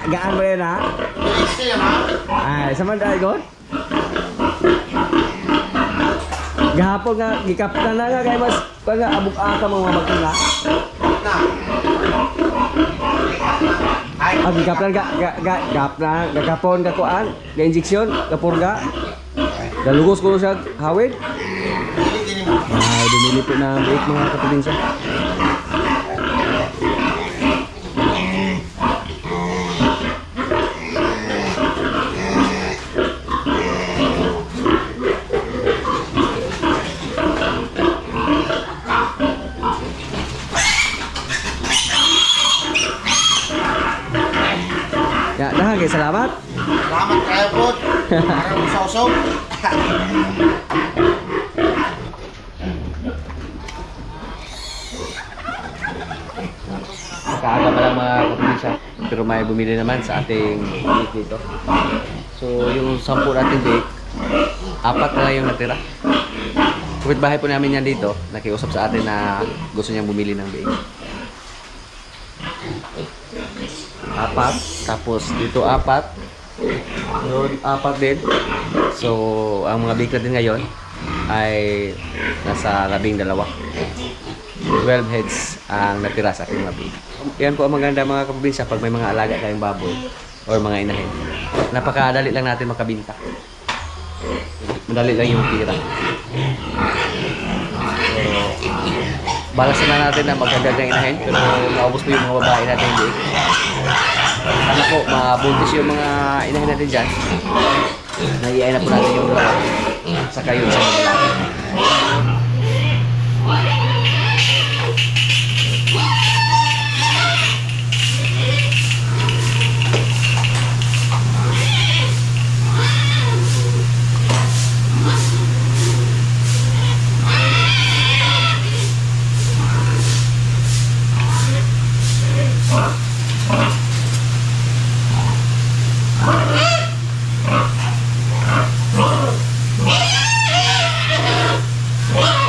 Gaan mo yun ha? Ay, sama dahil God? Gahapon nga, gikapta na nga kayo mas abuk-aka mga magkula. Gikaptan gagapon kakuan, ga-injeksyon, gapurga. Galugos ko siya hawid. Ay, dumili po na break mga kapilinsa. Ya, dah guys, selamat. Selamat kayo po. Parang usok-usok. Nakaaga pa lang mga kapilinsa, pero may bumili naman sa ating bake dito. So yung 10 natin bake, 4 na yung natira. Kapitbahay po namin yan dito, nakiusap sa atin na gusto niyang bumili ng bake. 4, tapos dito 4, doon 4 din. So ang mga bake natin ngayon ay nasa 12. 12 heads ang natira sa ating mga bake. Yan po ang maganda mga kaprobinsya pag may mga alaga tayong baboy or mga inahin. Napakadali lang natin makabinta. Madali lang yung tira. So, balas na natin na magkagandang inahin, pero maubos po yung mga babae natin bake. Sana po, mabuntis yung mga inahin natin dyan. Naiiay na po natin yung dalawa. Saka yun sa mga natin. What?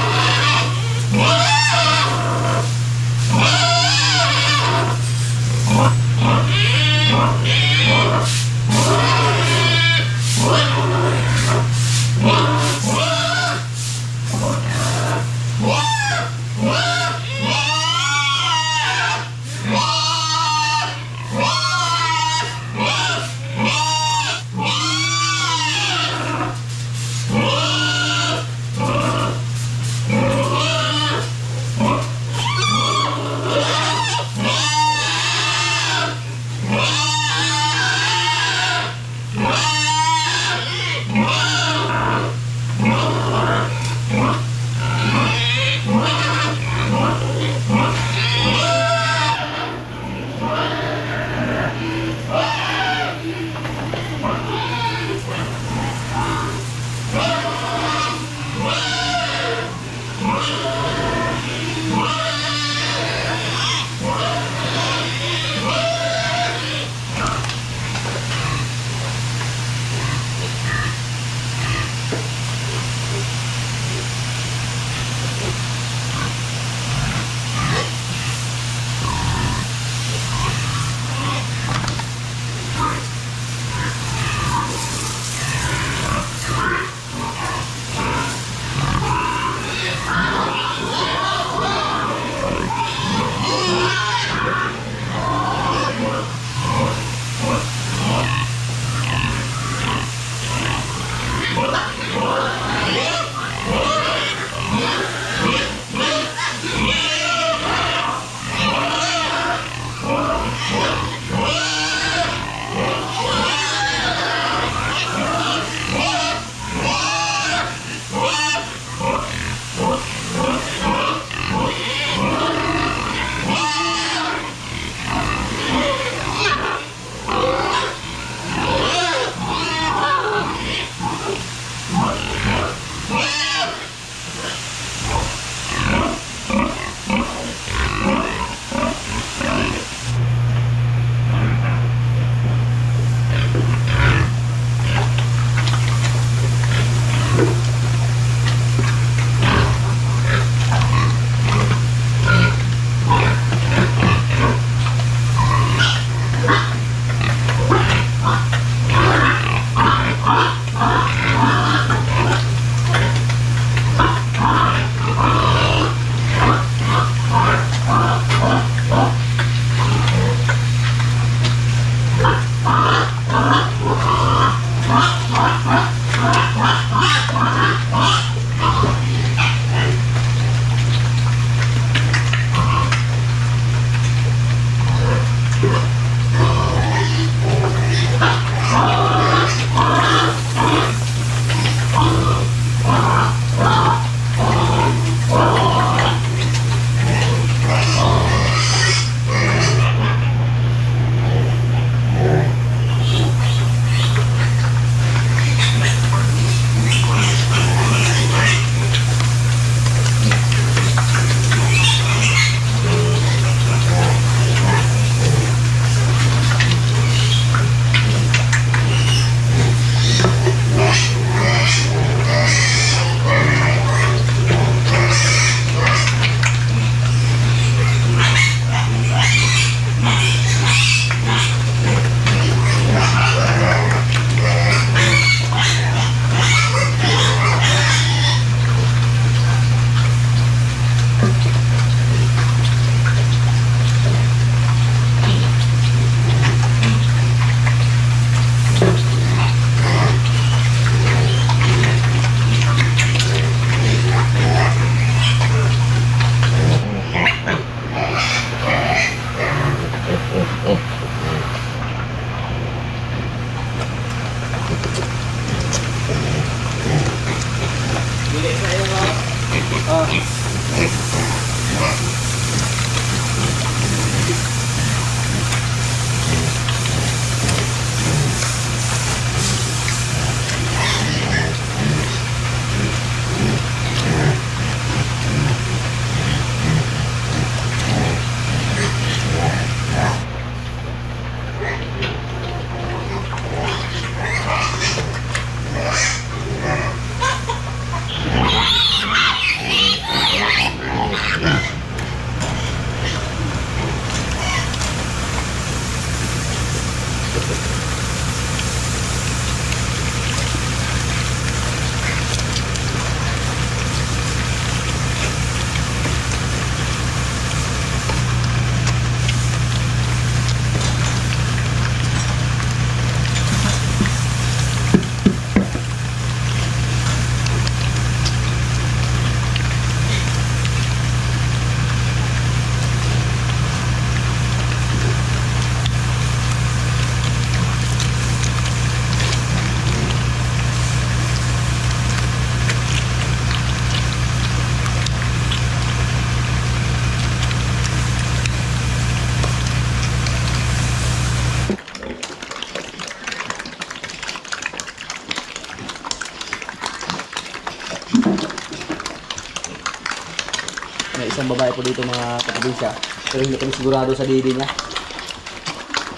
May isang babae po dito mga kaprobinsya, pero hindi kami sigurado sa didi niya.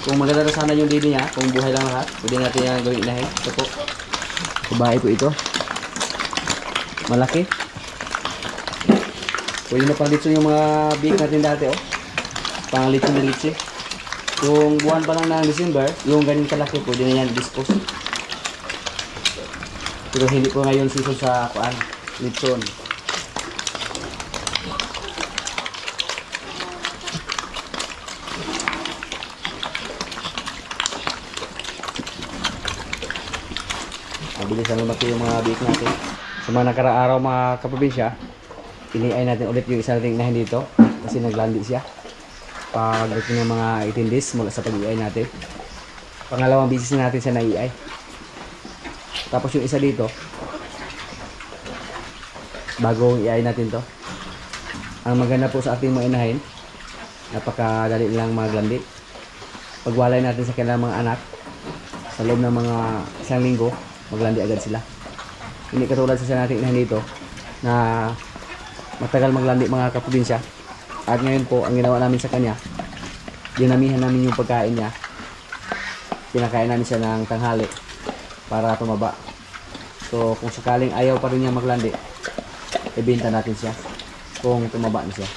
Kung maganda na sana yung didi niya, kung buhay lang lahat, pwede natin yung gawin inahin. Ito po, babae po ito, malaki. Pwede na pang litson yung mga big natin dati, oh. Pang litson na litsi. Kung buwan pa lang ng December, yung ganyan kalaki, pwede na yan dispose. Pero hindi po ngayon season sa kuan, litson. Mabilisan lumaki yung mga biik natin. Sa mga nakaraang araw mga kaprobinsya, ini-ay natin ulit yung isa nating inahin dito kasi naglandi siya. Pagdating ng mga 18 days mula sa pag-iay natin. Pangalawang bisis na natin siya na-iay. Tapos yung isa dito, bagong iay natin to. Ang maganda po sa ating mga inahin, napakadali lang maglandi. Pagwalay natin sa kanilang mga anak, sa loob ng mga isang linggo, maglandi agad sila. Hindi katulad sa nating inahin dito na matagal maglandi mga kaprobinsya. At ngayon po, ang ginawa namin sa kanya, dinamihan namin yung pagkain niya. Pinakain namin siya ng tanghali para tumaba. So kung sakaling ayaw pa rin niya maglandi, ibenta natin siya kung tumaba na siya.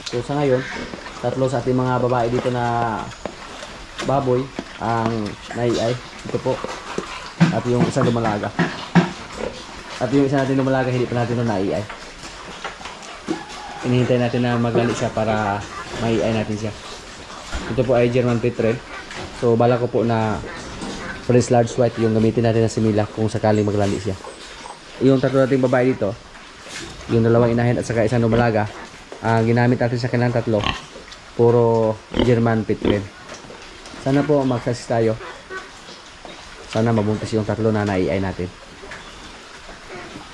So sa ngayon, tatlo sa ating mga babae dito na baboy ang naiay. Ito po. At yung isang lumalaga. At yung isa natin lumalaga, hindi pa natin ito naiay. Inihintay natin na maglandi siya para maiay natin siya. Ito po ay German Petrel. So bala ko po na French large white yung gamitin natin na simila kung sakaling maglandi siya. Yung tatlo nating babae dito, yung dalawang inahin at saka isang lumalaga, ang ginamit natin sa kanilang tatlo, puro German Petrel. Sana po mag-success tayo. Sana mabuntis yung tatlo na naiay natin.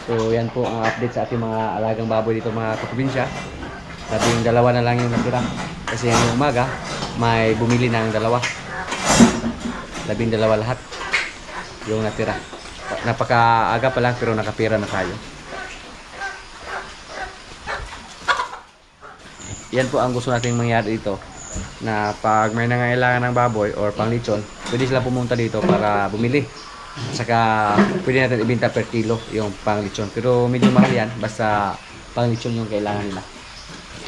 So yan po ang update sa ating mga alagang baboy dito mga kaprobinsya. Labing dalawa na lang yung natira. Kasi ngayong umaga, may bumili ng dalawa. 12 lahat yung natira. Napakaaga pa lang pero nakapira na tayo. Yan po ang gusto nating mangyari dito. Na pag may nangailangan ng baboy or panglitsyon, pwede sila pumunta dito para bumili. Saka pwede natin ibenta per kilo yung panglitsyon. Pero medyo mahal yan, basta panglitsyon yung kailangan nila.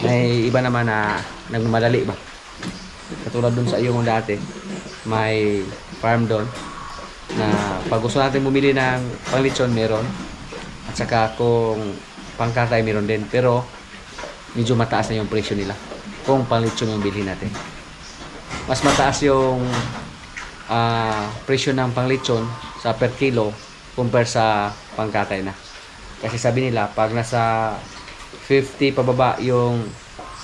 May iba naman na nagmadali ba. Katulad dun sa iyong dati, may farm doon na pag gusto natin bumili ng panglitsyon meron. At saka kung pangkatay meron din. Pero medyo mataas na yung presyo nila kung panglitsyon yung bilhin natin. Mas mataas yung presyo ng panglitsyon sa per kilo compare sa pangkatay na. Kasi sabi nila, pag nasa 50 pababa yung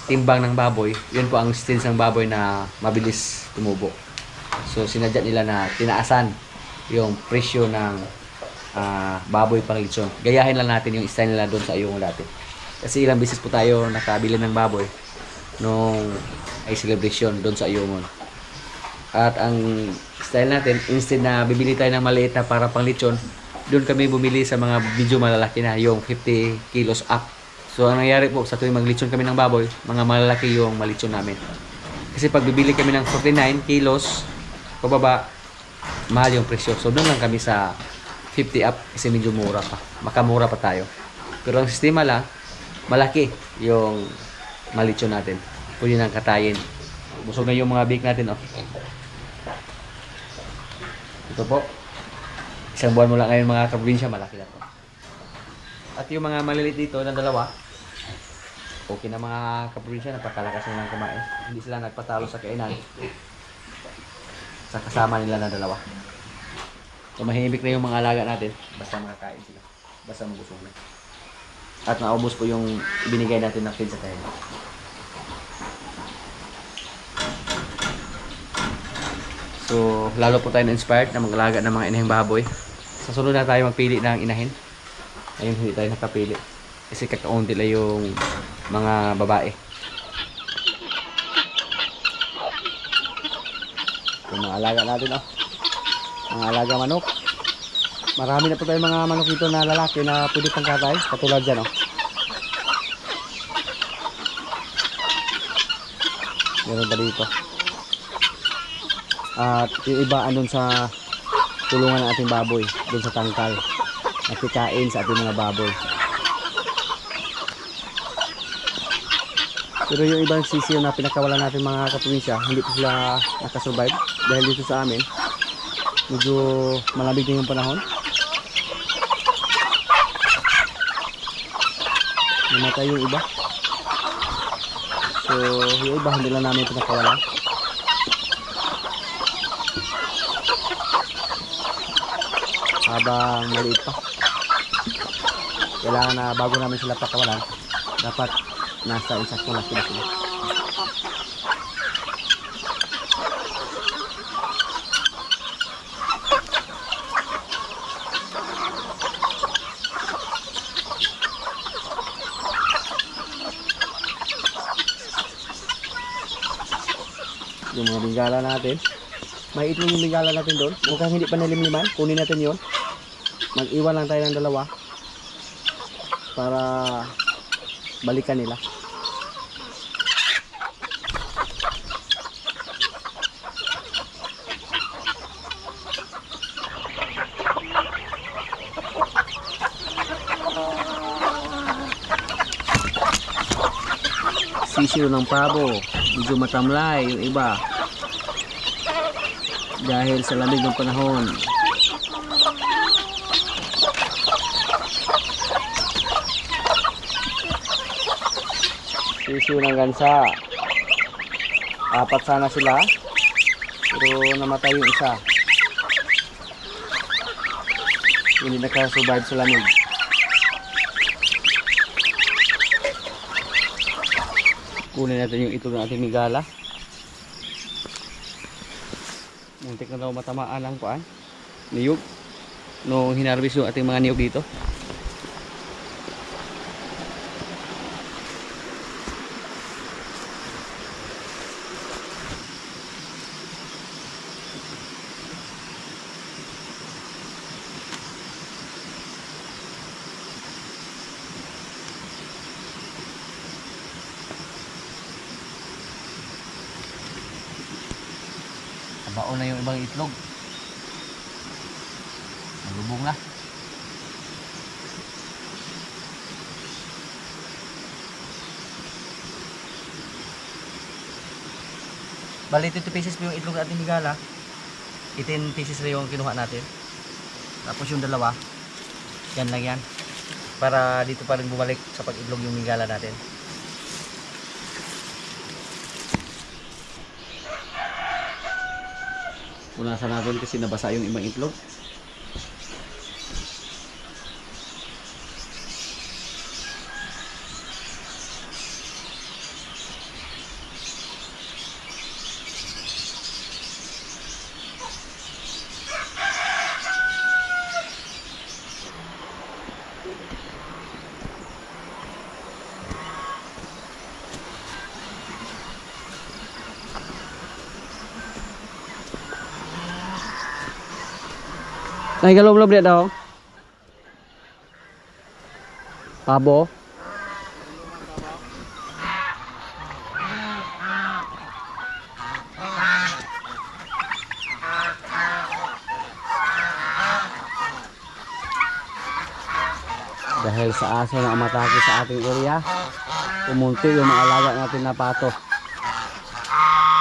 timbang ng baboy, yun po ang stance ng baboy na mabilis tumubo. So sinadya nila na tinaasan yung presyo ng baboy pang lechon. Gayahin lang natin yung style nila doon sa Ayungin dati. Kasi ilang beses po tayo nakabili ng baboy nung ay celebration doon sa Ayungin. At ang style natin, instead na bibili tayo ng maliit na para pang lechon, doon kami bumili sa mga medyo malalaki na, yung 50 kilos up. So ang nangyari po, sa tuwing maglechon kami ng baboy, mga malalaki yung malechon namin. Kasi pag bibili kami ng 49 kilos pababa, mahal yung presyo. So doon lang kami sa 50 up kasi medyo mura pa. Makamura pa tayo. Pero ang sistema lang, malaki yung malechon natin. Pwede nang katayin. Busog na yung mga bake natin, oh. Ito po. Isang buwan mo lang ngayon mga kaprobinsya, malaki na to. At yung mga malilit dito na dalawa, okay na mga kaprobinsya, napakalakas nilang kumain. Hindi sila nagpatalo sa kainan. Sa kasama nila na dalawa. So mahimik na yung mga alaga natin, basta makakain sila. Basta mabusog na. At naubos po yung binigay natin na feed sa kainan. So, lalo po tayo na-inspired na mag-alaga ng mga inahing baboy. Sa sunod na tayo magpili ng inahin. Ayun, hindi tayo nakapili. Kasi kakaunti lang yung mga babae. Yung mga alaga natin, oh. Mga alaga manok. Marami na po tayong mga manok dito na lalaki na pwede pang katay. Katulad dyan, oh. Meron pa dito. At yung iba andun sa tulungan ng ating baboy, dun sa tangkal, nakikain sa ating mga baboy. Pero yung ibang sisiyo na pinakawalan natin mga kaprobinsya, hindi po sila nakasurvive dahil dito sa amin medyo malamig na yung panahon. Namatay yung iba. So yung iba hindi lang namin pinakawalan. Habang maliit pa, kailangan na bago namin sila pakawalan, dapat nasa insaktong laki na sila. Yung mga bingala natin, may itlog yung bingala natin doon, mukhang hindi pa nalimliman, kunin natin yon. Mag-iwan lang tayo ng dalawa para balikan nila. Sisiyo ng pabo, medyo matamlay yung iba dahil sa lamig ng panahon. Sisiyo ng gansa, 4 sana sila pero namatay yung isa, hindi nakasurvive sa lamig. Kunin natin yung ito ng ating migala. Muntik na daw matamaan ang paan niyog nung hinarvest yung ating mga niyog dito. Baon na yung ibang itlog. Nalubog na. Bali 20 pieces po yung itlog natin migala. 18 pieces na yung kinuha natin. Tapos yung dalawa, yan lang yan. Para dito pa rin bumalik sa pag-itlog yung migala natin. Punasan natin kasi nabasa yung ibang itlog. Nahigalom-lom dia daw. Pabo. Dahil sa aso na umatake sa ating area, pumunti yung mga alaga natin na pato.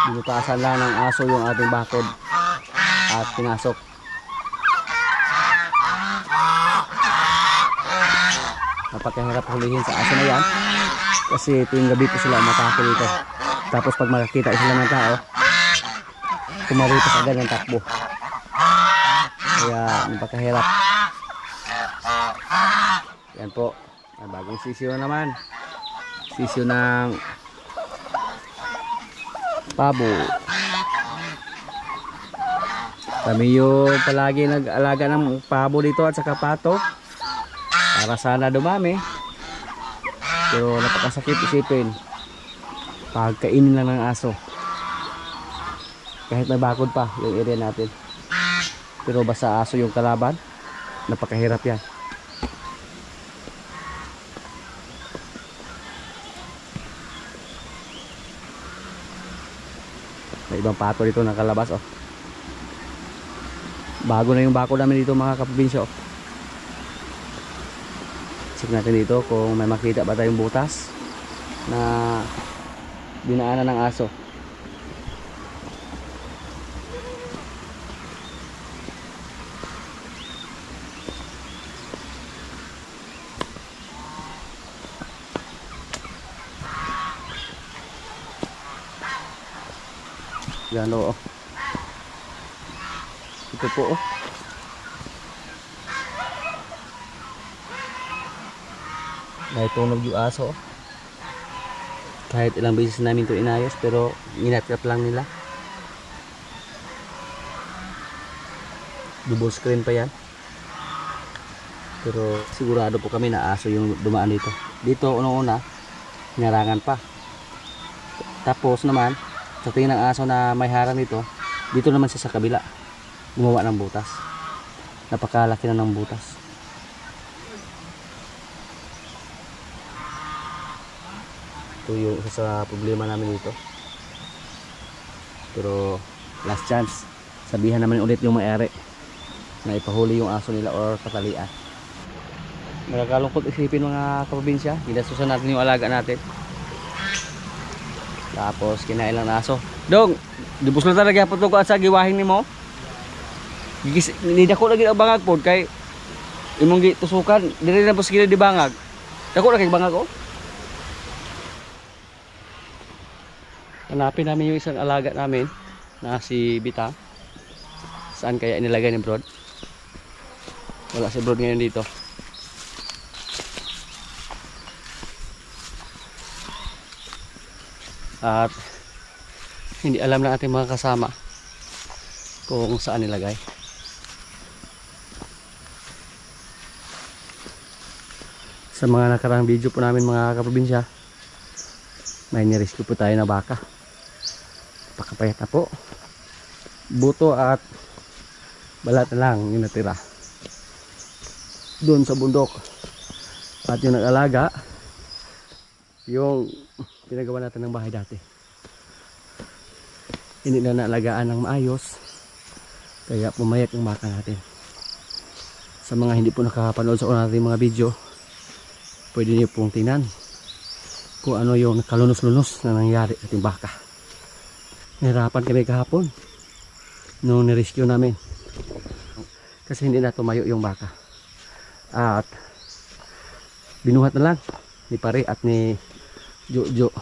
Binutasan lang ng aso yung ating bakod at pinasok. Napakahirap hulihin sa aso na yan kasi tuwing gabi po sila umatake dito. Tapos pag makakita sila ng tao, kumaripas agad ng takbo. Kaya napakahirap. Yan po, may bagong sisiyo naman. Sisiyo ng pabo. Kami yung palagi nag-alaga ng pabo dito at saka pato para sana dumami. Pero napakasakit isipin pagkainin lang ng aso. Kahit may bakod pa yung area natin. Pero basta aso yung kalaban, napakahirap yan. May ibang pato dito nakalabas oh. Bago na yung bako namin dito mga kaprobinsya oh. Check natin dito kung may makita ba tayong butas na dinaanan ng aso. Yan o. Ito po oh. Naitunog yung aso oh. Kahit ilang beses namin ito inayos pero minatrap lang nila. Double screen pa yan. Pero sigurado po kami na aso yung dumaan dito. Dito unang-una hinarangan pa. Tapos naman sa tingin ng aso na may harang dito, dito naman siya sa kabila gumawa ng butas. Napakalaki na ng butas. Ito yung isa sa problema namin dito. Pero last chance, sabihan naman ulit yung may-ari na ipahuli yung aso nila or patalian. Nakakalungkot isipin mga kaprobinsya, ginasusan natin yung alaga natin. Tapos kinain lang na aso. Dong, dibus na talaga po ito ko at sa giwahin ni mo. Hindi ako lagi ang bangag po kay imong gitusukan. Dili na po sige di bangag. Dako lagi bangag ko. Hanapin namin yung isang alaga namin na si Bita. Saan kaya nilagay ni Brod? Wala si Brod ngayon dito. At hindi alam ng ating mga kasama kung saan nilagay. Sa mga nakarang video po namin mga kaprobinsya, may nirescue po tayo na baka. Pakapayat na po. Buto at balat na lang yung natira doon sa bundok. At yung nag-alaga, yung pinagawa natin ng bahay dati, hindi na naalagaan ng maayos, kaya pumayat yung baka natin. Sa mga hindi po nakapanood sa natin mga video, pwede niyo pong tingnan kung ano yung nakalunos-lunos na nangyari sa ating baka. Nahirapan kami kahapon nung nirescue namin kasi hindi na tumayo yung baka. At binuhat na lang ni Pare at ni Jojo.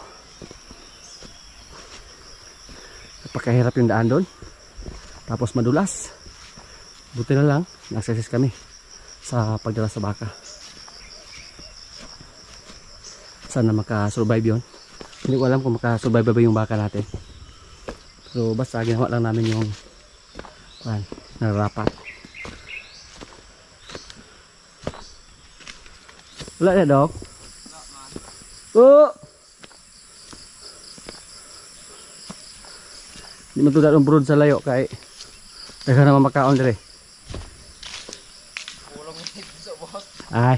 Napakahirap yung daan doon. Tapos madulas. Buti na lang, nag-success kami sa pagdala sa baka. Sana makasurvive yun. Hindi ko alam kung makasurvive ba yung baka natin. So basta ginawa lang namin yung narapat. Wala na dog? Oh! Di man to datong brood sa layo kay daghang naman makaon dire. Ay.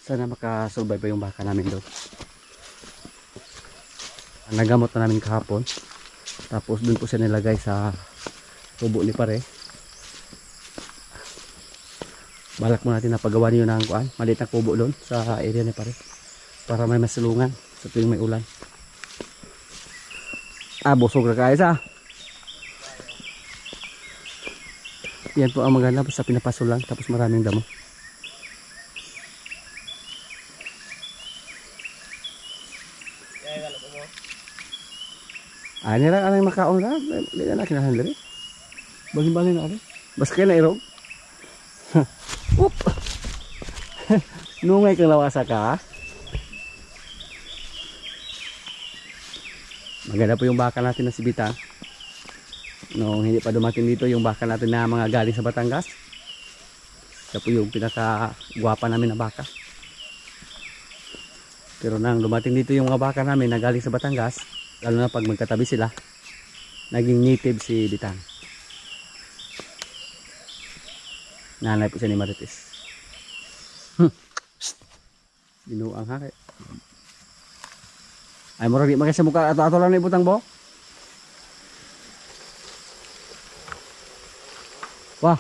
Sana makasurvive pa yung baka namin doon. Nagamot na namin kahapon. Tapos doon po siya nilagay sa tubo ni pare. Balak mo natin na pagawa niyo ng kuan, maliit na kubo doon sa area ni pare. Para may masulungan sa tuwing may ulan. Busog na kaya sa. Yan po ang maganda sa pinapaso lang, tapos maraming damo. Ani ra anay makaon ra, di na kinahan diri. Bagin-bagin na ari. Bas kay na irog. Up. Nungay kang lawasa ka. Maganda po yung baka natin na si Bitang. Nung hindi pa dumating dito yung baka natin na mga galing sa Batangas. Siya po yung pinaka-guwapa namin na baka. Pero nang dumating dito yung mga baka namin na galing sa Batangas, lalo na pag magkatabi sila, naging native si Bitang. Nanay po siya ni Marites. Binuang hari. Ay mura di magay sa mukha ato lang na ibutang bo. Wah.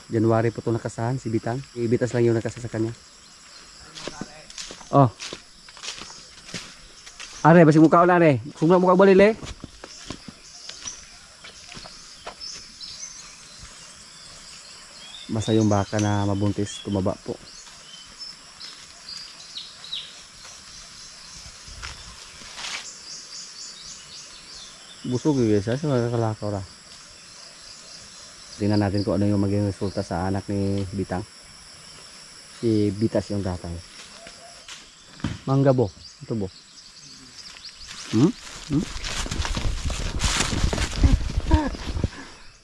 January po ito nakasahan si Bitang. Ibitas lang yung nakasa sa kanya. Oh. Are, basig mukha na are. Sumra mukha balile. Basta yung baka na mabuntis, tumaba po. Busog yung guys, sa mga kalakaw ra. Tingnan natin kung ano yung maging resulta sa anak ni Bitang. Si Bitas yung datang. Mangga bo, ito bo.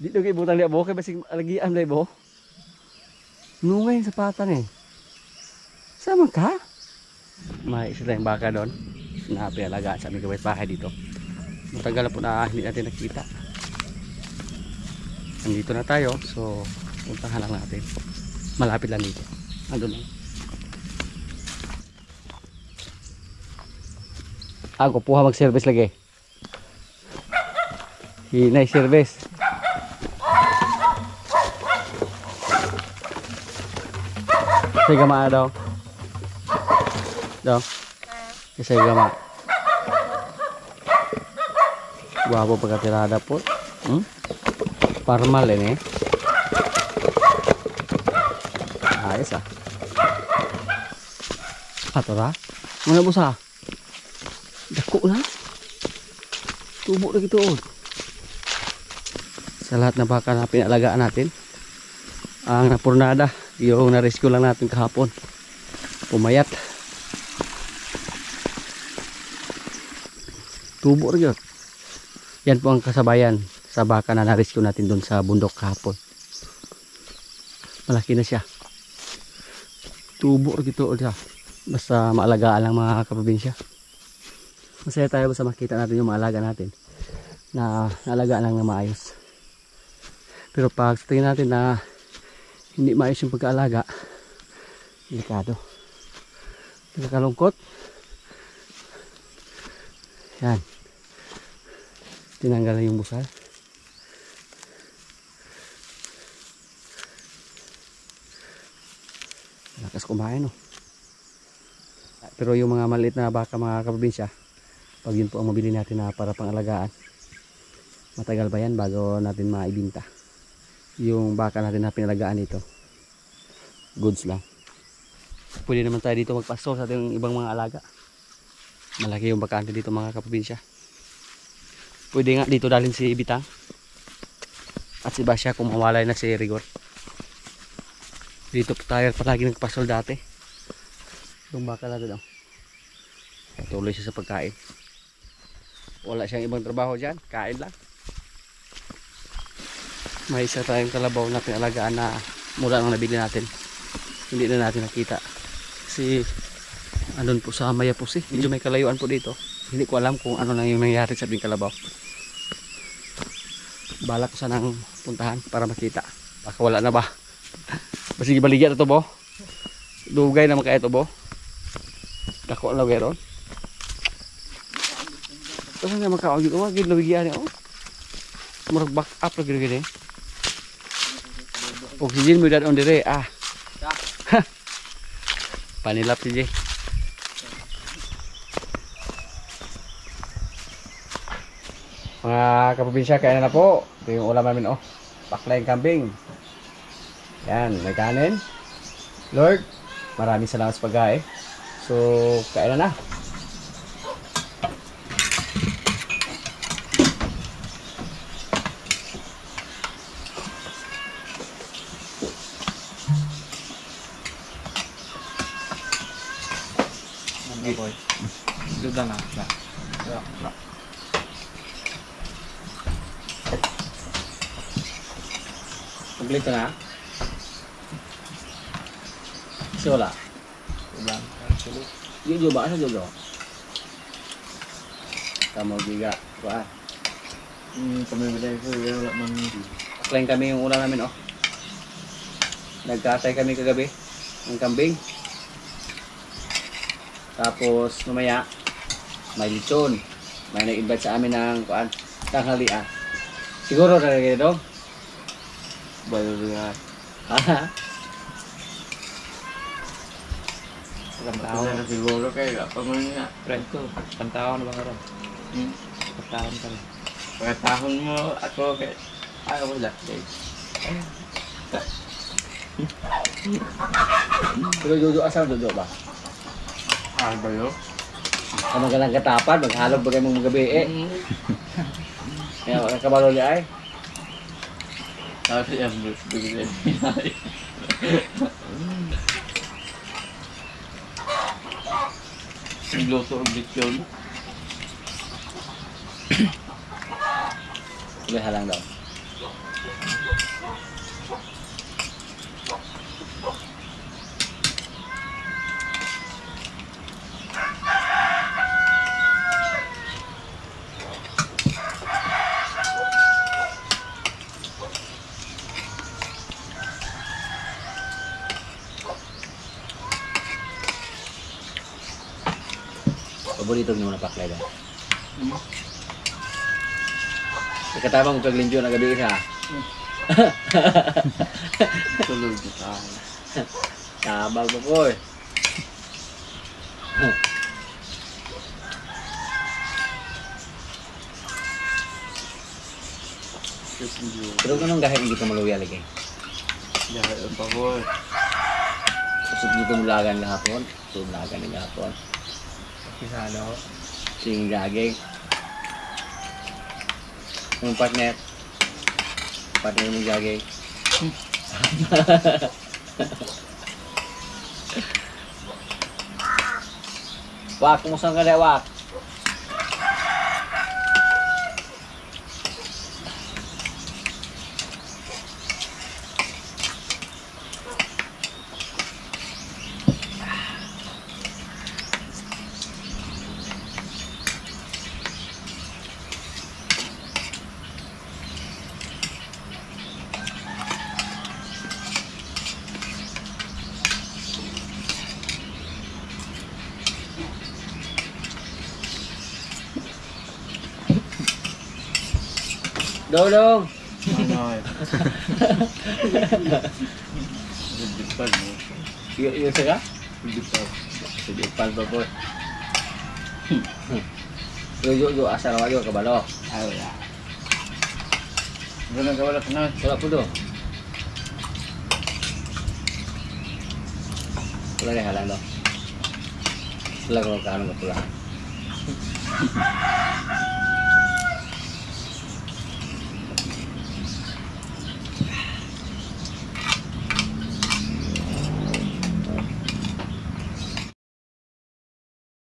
Dito kay butang liya bo, kay basig alagian lay bo. Nungay sa patang eh. Sama ka? May isa tayong baka doon. Napialagaan sa aming gawit bahay dito. Matagal na po na hindi natin nakita. Nandito na tayo. So, puntahan lang natin. Malapit lang dito. Andun lang. Ako puha mag-service lagi. Hinay service. Say gama daw. Daw. Say gama. Guwapo pagkatirada po. Parmal ini. Ayos ah. Atora. Mana busa? Dako na. Tubo na gitu. Sa lahat na baka na pinalagaan natin. Ang napurnada, yung na-rescue lang natin kahapon. Pumayat. Tubo rin yun. Yan po ang kasabayan sa baka na na-rescue natin doon sa bundok kahapon. Malaki na siya. Tubo rin ito. Basta maalagaan lang mga kaprobinsya. Masaya tayo basta makita natin yung maalaga natin na naalagaan lang na maayos. Pero pag sa tingin natin na hindi maayos yung pagkaalaga, delikado. Nakakalungkot. Yan. Tinanggal na yung busal. Lakas kumain, no? Pero yung mga maliit na baka, mga kaprobinsya, pag yun po ang mabili natin na para pangalagaan, matagal pa yan bago natin maibinta. Yung baka natin na pinalagaan dito, goods lang. Pwede naman tayo dito magpasto sa ating ibang mga alaga. Malaki yung bakante dito mga kaprobinsya. Pwede nga dito dalhin si Bitang at si Basya kung mawalay na si Rigor. Dito tayo palagi nagpasol dati. Yung baka natin daw, patuloy siya sa pagkain. Wala siyang ibang trabaho dyan, kain lang. May isa tayong kalabaw na pinalagaan na mula nang nabili natin. Hindi na natin nakita. Kasi andun po sa Mayapos eh. Medyo may kalayuan po dito. Hindi ko alam kung ano na yung nangyari sa ating kalabaw. Balak ko sanang puntahan para makita. Baka wala na ba? Basig baligya na to bo. Dugay naman kaya to bo. Dako lang gero. Ito nga makaon yung mga gilawigyan niya. Murag back up lagi gini. Oxygen mo dan on dire. Panilap si Jay. Mga kaprobinsya, kaya na po. Ito yung ulam namin, paklayang kambing. Yan, may kanin. Lord, maraming salamat sa pagkain. So, kaya na. Boy. Sudah na. Kompleto na. Kasi wala. Ulang. Jojo ba? Asa Jojo? Kamu juga. Wah. Kami berdaya ko, wala man. Paklayin kami yung ulam namin, Nagkatay kami kagabi ng kambing. Tapos mamaya may lechon. May nag-invite sa amin ng tanghalian. Siguro talaga dong. Bayo rin. Pantao na siguro kayo. Pamang nga. Friend ko, pantaon na ba nga ron? Pantaon ka rin. Pagkatahon mo ako kay... Ay, wala. Pero Jojo, asan Jojo ba? Ano ba yun? Kamang ka lang katapan, maghalog ba kayo mong gabi Kaya wala kabalo li ay. Tapos yan, bigyan pinay. Luto ang bityon. Ulit halang daw. Paborito nyo na paklay ba? Katabang kag linjo na gabi isa. Tulog na tayo. Tabang po po Pero anong gahit hindi ka maluya lagi? Dahil ang pagod. Kusog dito mulagan kahapon. So mulagan ng kahapon. Kisalo. Sing gaging. Yung partner. Partner ng gaging. Wak, kumusta ka na, Wak? Dodong! Ano eh. Didipan mo. Yung saka? Didipan. Sige, palpa po. Yo, asal wajo kabalo. Ay, wala. Ganun ka wala ka na. Wala po do. Wala rin halang do. Wala ko ka anong kapula.